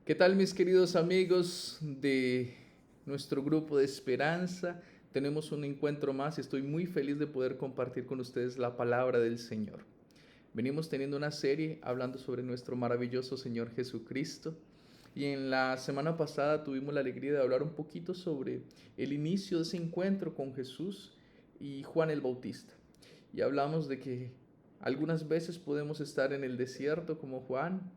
¿Qué tal, mis queridos amigos de nuestro grupo de esperanza? Tenemos un encuentro más y estoy muy feliz de poder compartir con ustedes la palabra del Señor. Venimos teniendo una serie hablando sobre nuestro maravilloso Señor Jesucristo y en la semana pasada tuvimos la alegría de hablar un poquito sobre el inicio de ese encuentro con Jesús y Juan el Bautista. Y hablamos de que algunas veces podemos estar en el desierto como Juan,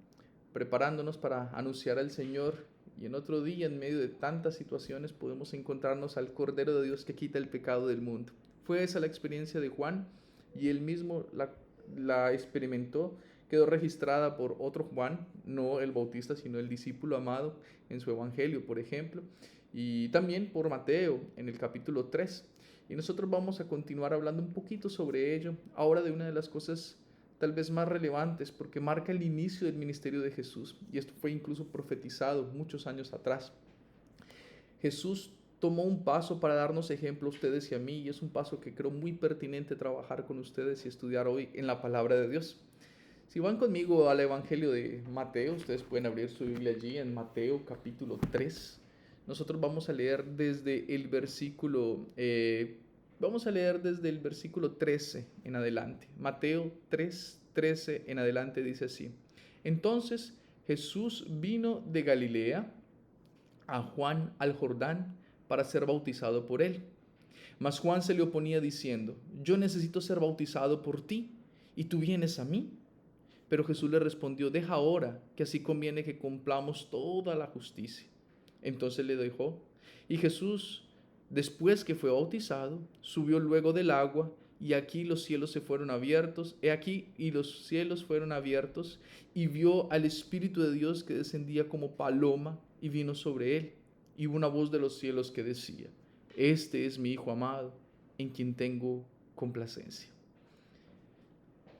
preparándonos para anunciar al Señor, y en otro día, en medio de tantas situaciones, podemos encontrarnos al Cordero de Dios que quita el pecado del mundo. Fue esa la experiencia de Juan y él mismo la experimentó, quedó registrada por otro Juan, no el Bautista, sino el discípulo amado en su Evangelio, por ejemplo, y también por Mateo en el capítulo 3. Y nosotros vamos a continuar hablando un poquito sobre ello, ahora de una de las cosas tal vez más relevantes porque marca el inicio del ministerio de Jesús y esto fue incluso profetizado muchos años atrás. Jesús tomó un paso para darnos ejemplo a ustedes y a mí y es un paso que creo muy pertinente trabajar con ustedes y estudiar hoy en la palabra de Dios. Si van conmigo al Evangelio de Mateo, ustedes pueden abrir su Biblia allí en Mateo capítulo 3. Nosotros vamos a leer desde el versículo 13 en adelante. Mateo 3:13 en adelante dice así. Entonces Jesús vino de Galilea a Juan al Jordán para ser bautizado por él. Mas Juan se le oponía diciendo, yo necesito ser bautizado por ti, ¿y tú vienes a mí? Pero Jesús le respondió, deja ahora, que así conviene que cumplamos toda la justicia. Entonces le dejó. Y Jesús, después que fue bautizado, subió luego del agua, y aquí los cielos se fueron abiertos, he aquí y los cielos fueron abiertos, y vio al Espíritu de Dios que descendía como paloma y vino sobre él. Y hubo una voz de los cielos que decía, este es mi Hijo amado, en quien tengo complacencia.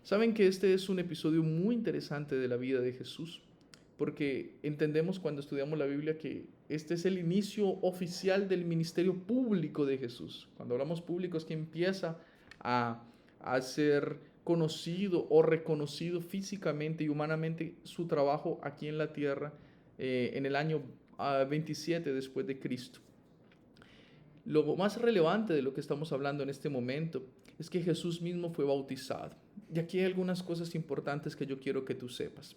Saben que este es un episodio muy interesante de la vida de Jesús, porque entendemos cuando estudiamos la Biblia que este es el inicio oficial del ministerio público de Jesús. Cuando hablamos público es que empieza a ser conocido o reconocido físicamente y humanamente su trabajo aquí en la tierra en el año 27 después de Cristo. Lo más relevante de lo que estamos hablando en este momento es que Jesús mismo fue bautizado. Y aquí hay algunas cosas importantes que yo quiero que tú sepas.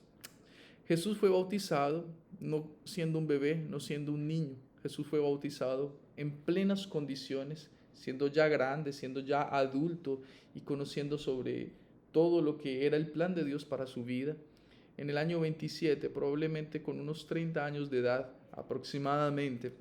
Jesús fue bautizado no siendo un bebé, no siendo un niño. Jesús fue bautizado en plenas condiciones, siendo ya grande, siendo ya adulto y conociendo sobre todo lo que era el plan de Dios para su vida. En el año 27, probablemente con unos 30 años de edad aproximadamente.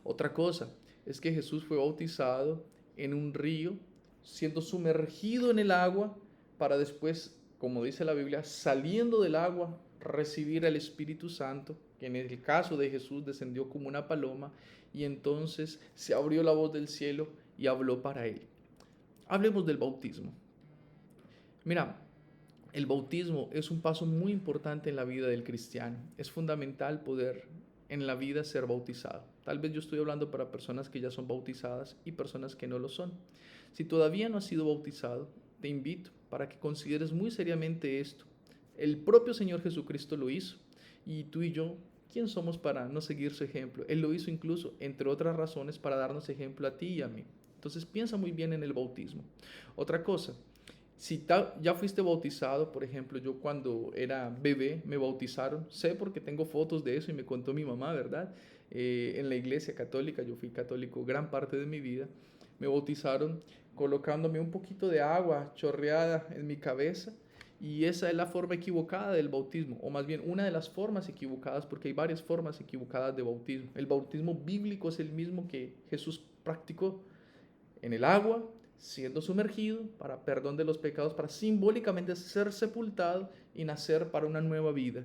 Otra cosa es que Jesús fue bautizado en un río, siendo sumergido en el agua, para después, como dice la Biblia, saliendo del agua, recibir al Espíritu Santo, que en el caso de Jesús descendió como una paloma, y entonces se abrió la voz del cielo y habló para él. Hablemos del bautismo. Mira, el bautismo es un paso muy importante en la vida del cristiano. Es fundamental poder en la vida ser bautizado. Tal vez yo estoy hablando para personas que ya son bautizadas y personas que no lo son. Si todavía no has sido bautizado, te invito para que consideres muy seriamente esto. El propio Señor Jesucristo lo hizo y tú y yo, ¿quién somos para no seguir su ejemplo? Él lo hizo incluso, entre otras razones, para darnos ejemplo a ti y a mí. Entonces piensa muy bien en el bautismo. Otra cosa, si ya fuiste bautizado, por ejemplo, yo cuando era bebé me bautizaron, sé porque tengo fotos de eso y me contó mi mamá, ¿verdad? En la iglesia católica, yo fui católico gran parte de mi vida, me bautizaron colocándome un poquito de agua chorreada en mi cabeza y esa es la forma equivocada del bautismo, o más bien una de las formas equivocadas, porque hay varias formas equivocadas de bautismo. El bautismo bíblico es el mismo que Jesús practicó en el agua, siendo sumergido para perdón de los pecados, para simbólicamente ser sepultado y nacer para una nueva vida.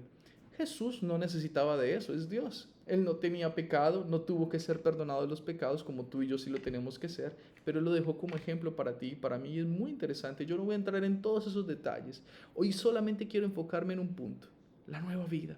Jesús no necesitaba de eso, es Dios. Él no tenía pecado, no tuvo que ser perdonado de los pecados como tú y yo sí lo tenemos que ser, pero Él lo dejó como ejemplo para ti y para mí. Es muy interesante. Yo no voy a entrar en todos esos detalles. Hoy solamente quiero enfocarme en un punto, la nueva vida.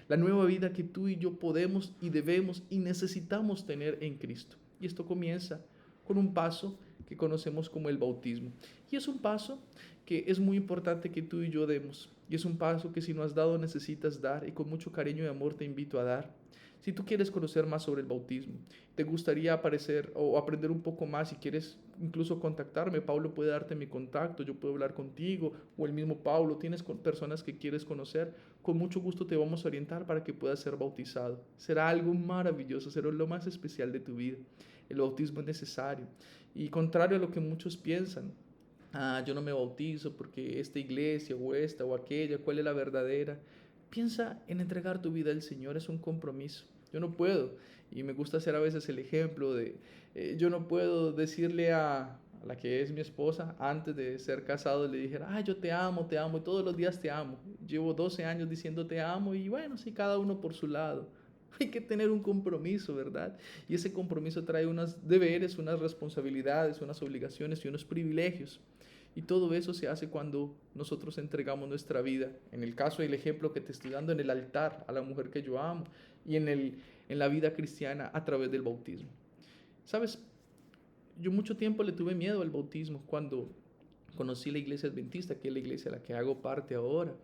La nueva vida que tú y yo podemos y debemos y necesitamos tener en Cristo. Y esto comienza con un paso que conocemos como el bautismo. Y es un paso que es muy importante que tú y yo demos. Y es un paso que si no has dado necesitas dar y con mucho cariño y amor te invito a dar. Si tú quieres conocer más sobre el bautismo, te gustaría aparecer o aprender un poco más, si quieres incluso contactarme, Pablo puede darte mi contacto, yo puedo hablar contigo, o el mismo Pablo, tienes personas que quieres conocer, con mucho gusto te vamos a orientar para que puedas ser bautizado. Será algo maravilloso, será lo más especial de tu vida. El bautismo es necesario. Y contrario a lo que muchos piensan, yo no me bautizo porque esta iglesia o esta o aquella, ¿cuál es la verdadera? Piensa en entregar tu vida al Señor, es un compromiso. Yo no puedo, y me gusta hacer a veces el ejemplo de, yo no puedo decirle a la que es mi esposa, antes de ser casado, le dijera, yo te amo, y todos los días te amo. Llevo 12 años diciendo te amo, y bueno, sí, cada uno por su lado. Hay que tener un compromiso, ¿verdad? Y ese compromiso trae unos deberes, unas responsabilidades, unas obligaciones y unos privilegios. Y todo eso se hace cuando nosotros entregamos nuestra vida. En el caso del ejemplo que te estoy dando, en el altar a la mujer que yo amo y en la vida cristiana a través del bautismo. ¿Sabes? Yo mucho tiempo le tuve miedo al bautismo cuando conocí la iglesia adventista, que es la iglesia a la que hago parte ahora.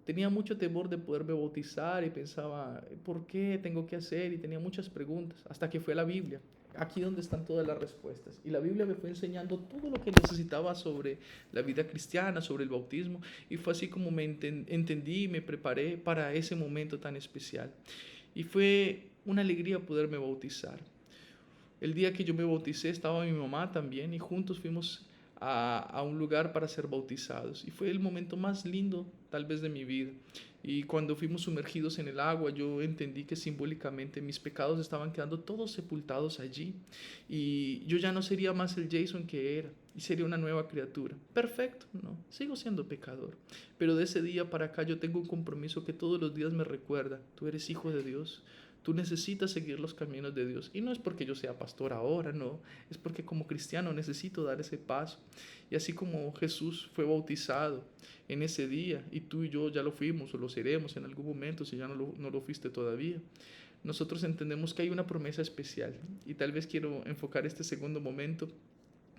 Tenía mucho temor de poderme bautizar y pensaba, ¿por qué tengo que hacer? Y tenía muchas preguntas, hasta que fue a la Biblia, aquí donde están todas las respuestas. Y la Biblia me fue enseñando todo lo que necesitaba sobre la vida cristiana, sobre el bautismo, y fue así como me entendí y me preparé para ese momento tan especial. Y fue una alegría poderme bautizar. El día que yo me bauticé estaba mi mamá también y juntos fuimos a un lugar para ser bautizados. Y fue el momento más lindo tal vez de mi vida. Y cuando fuimos sumergidos en el agua, yo entendí que simbólicamente mis pecados estaban quedando todos sepultados allí. Y yo ya no sería más el Jason que era, y sería una nueva criatura. Perfecto, no, sigo siendo pecador. Pero de ese día para acá yo tengo un compromiso que todos los días me recuerda, tú eres hijo de Dios. Tú necesitas seguir los caminos de Dios. Y no es porque yo sea pastor ahora, no. Es porque como cristiano necesito dar ese paso. Y así como Jesús fue bautizado en ese día, y tú y yo ya lo fuimos o lo seremos en algún momento si ya no lo fuiste todavía, nosotros entendemos que hay una promesa especial. Y tal vez quiero enfocar este segundo momento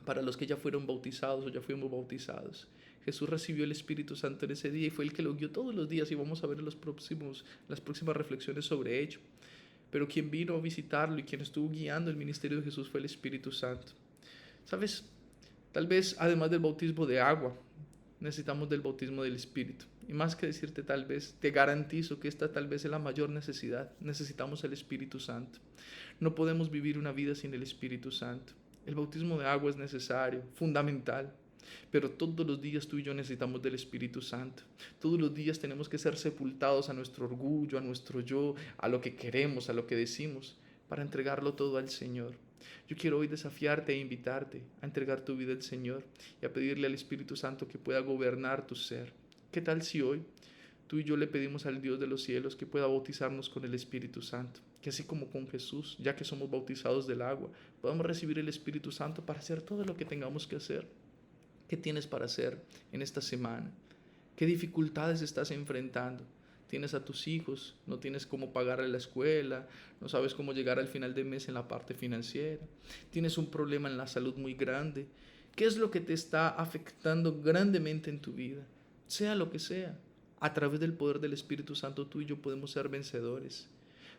para los que ya fueron bautizados o ya fuimos bautizados. Jesús recibió el Espíritu Santo en ese día y fue el que lo guió todos los días, y vamos a ver las próximas reflexiones sobre ello. Pero quien vino a visitarlo y quien estuvo guiando el ministerio de Jesús fue el Espíritu Santo. ¿Sabes? Tal vez además del bautismo de agua, necesitamos del bautismo del Espíritu. Y más que decirte tal vez, te garantizo que esta tal vez es la mayor necesidad. Necesitamos el Espíritu Santo. No podemos vivir una vida sin el Espíritu Santo. El bautismo de agua es necesario, fundamental. Pero todos los días tú y yo necesitamos del Espíritu Santo. Todos los días tenemos que ser sepultados a nuestro orgullo, a nuestro yo, a lo que queremos, a lo que decimos, para entregarlo todo al Señor. Yo quiero hoy desafiarte e invitarte a entregar tu vida al Señor y a pedirle al Espíritu Santo que pueda gobernar tu ser. ¿Qué tal si hoy tú y yo le pedimos al Dios de los cielos que pueda bautizarnos con el Espíritu Santo? Que así como con Jesús, ya que somos bautizados del agua, podamos recibir el Espíritu Santo para hacer todo lo que tengamos que hacer. ¿Qué tienes para hacer en esta semana? ¿Qué dificultades estás enfrentando? Tienes a tus hijos, no tienes cómo pagarle la escuela, no sabes cómo llegar al final de mes en la parte financiera, tienes un problema en la salud muy grande. ¿Qué es lo que te está afectando grandemente en tu vida? Sea lo que sea, a través del poder del Espíritu Santo tú y yo podemos ser vencedores.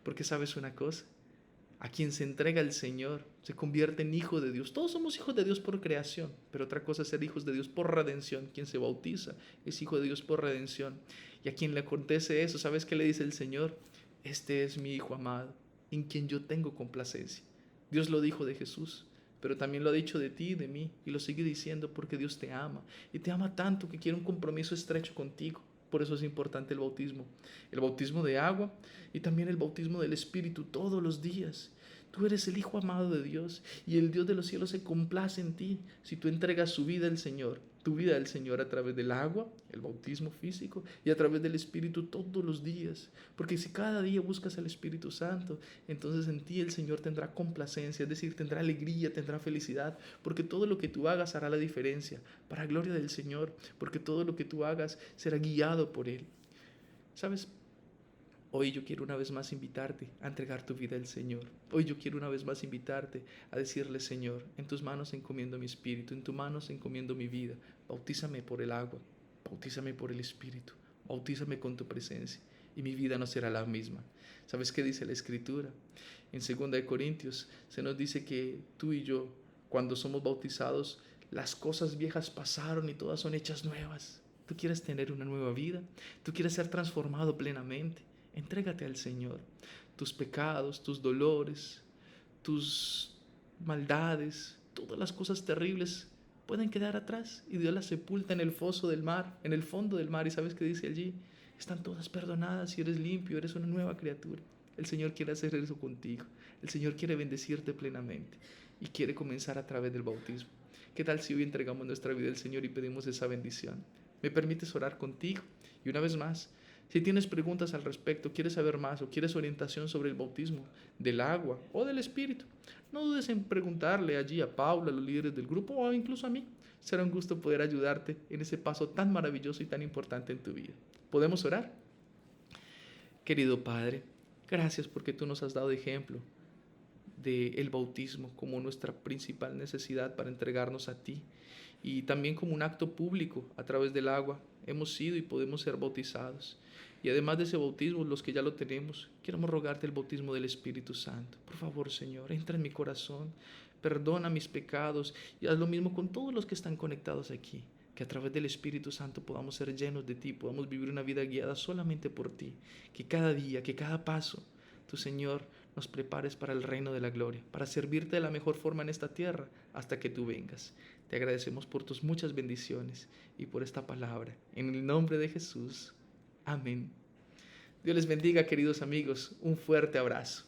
Porque sabes una cosa, a quien se entrega el Señor se convierte en hijo de Dios. Todos somos hijos de Dios por creación, pero otra cosa es ser hijos de Dios por redención. Quien se bautiza es hijo de Dios por redención. Y a quien le acontece eso, ¿sabes qué le dice el Señor? Este es mi Hijo amado, en quien yo tengo complacencia. Dios lo dijo de Jesús, pero también lo ha dicho de ti y de mí, y lo sigue diciendo porque Dios te ama, y te ama tanto que quiere un compromiso estrecho contigo. Por eso es importante el bautismo de agua y también el bautismo del Espíritu todos los días. Tú eres el Hijo amado de Dios y el Dios de los cielos se complace en ti si tú entregas su vida al Señor, tu vida al Señor a través del agua, el bautismo físico, y a través del Espíritu todos los días. Porque si cada día buscas al Espíritu Santo, entonces en ti el Señor tendrá complacencia, es decir, tendrá alegría, tendrá felicidad, porque todo lo que tú hagas hará la diferencia para gloria del Señor, porque todo lo que tú hagas será guiado por Él. ¿Sabes? Hoy yo quiero una vez más invitarte a entregar tu vida al Señor. Hoy yo quiero una vez más invitarte a decirle: Señor, en tus manos encomiendo mi espíritu, en tus manos encomiendo mi vida. Bautízame por el agua, bautízame por el Espíritu. bautízame con tu presencia y mi vida no será la misma. ¿Sabes qué dice la Escritura? En 2 Corintios se nos dice que tú y yo, cuando somos bautizados, las cosas viejas pasaron y todas son hechas nuevas. ¿Tú quieres tener una nueva vida? ¿Tú quieres ser transformado plenamente? Entrégate al Señor. Tus pecados, tus dolores, tus maldades, todas las cosas terribles pueden quedar atrás y Dios las sepulta en el foso del mar, en el fondo del mar. ¿Y sabes qué dice allí? Están todas perdonadas y eres limpio, eres una nueva criatura. El Señor quiere hacer eso contigo. El Señor quiere bendecirte plenamente y quiere comenzar a través del bautismo. ¿Qué tal si hoy entregamos nuestra vida al Señor y pedimos esa bendición? ¿Me permites orar contigo? Y una vez más, si tienes preguntas al respecto, quieres saber más o quieres orientación sobre el bautismo del agua o del Espíritu, no dudes en preguntarle allí a Paula, a los líderes del grupo o incluso a mí. Será un gusto poder ayudarte en ese paso tan maravilloso y tan importante en tu vida. ¿Podemos orar? Querido Padre, gracias porque tú nos has dado ejemplo del bautismo como nuestra principal necesidad para entregarnos a ti y también como un acto público a través del agua hemos sido y podemos ser bautizados. Y además de ese bautismo, los que ya lo tenemos, queremos rogarte el bautismo del Espíritu Santo. Por favor, Señor, entra en mi corazón, perdona mis pecados y haz lo mismo con todos los que están conectados aquí. Que a través del Espíritu Santo podamos ser llenos de ti, podamos vivir una vida guiada solamente por ti. Que cada día, que cada paso, tu Señor, nos prepares para el reino de la gloria, para servirte de la mejor forma en esta tierra hasta que tú vengas. Te agradecemos por tus muchas bendiciones y por esta palabra. En el nombre de Jesús. Amén. Dios les bendiga, queridos amigos. Un fuerte abrazo.